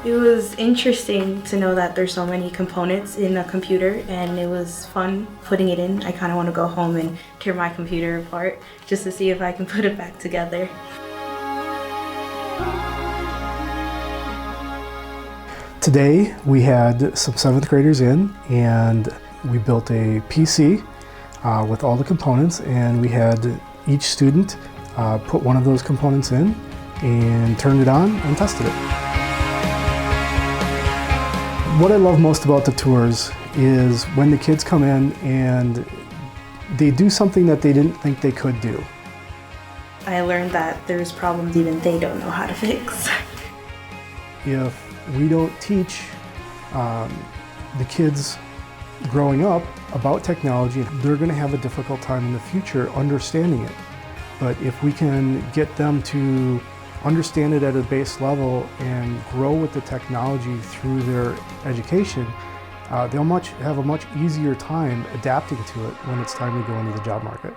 It was interesting to know that there's so many components in a computer, and it was fun putting it in. I kind of want to go home and tear my computer apart just to see if I can put it back together. Today we had some 7th graders in, and we built a PC with all the components, and we had each student put one of those components in and turned it on and tested it. What I love most about the tours is when the kids come in and they do something that they didn't think they could do. I learned that there's problems even they don't know how to fix. If we don't teach the kids growing up about technology, they're going to have a difficult time in the future understanding it. But if we can get them to understand it at a base level and grow with the technology through their education, they'll have a much easier time adapting to it when it's time to go into the job market.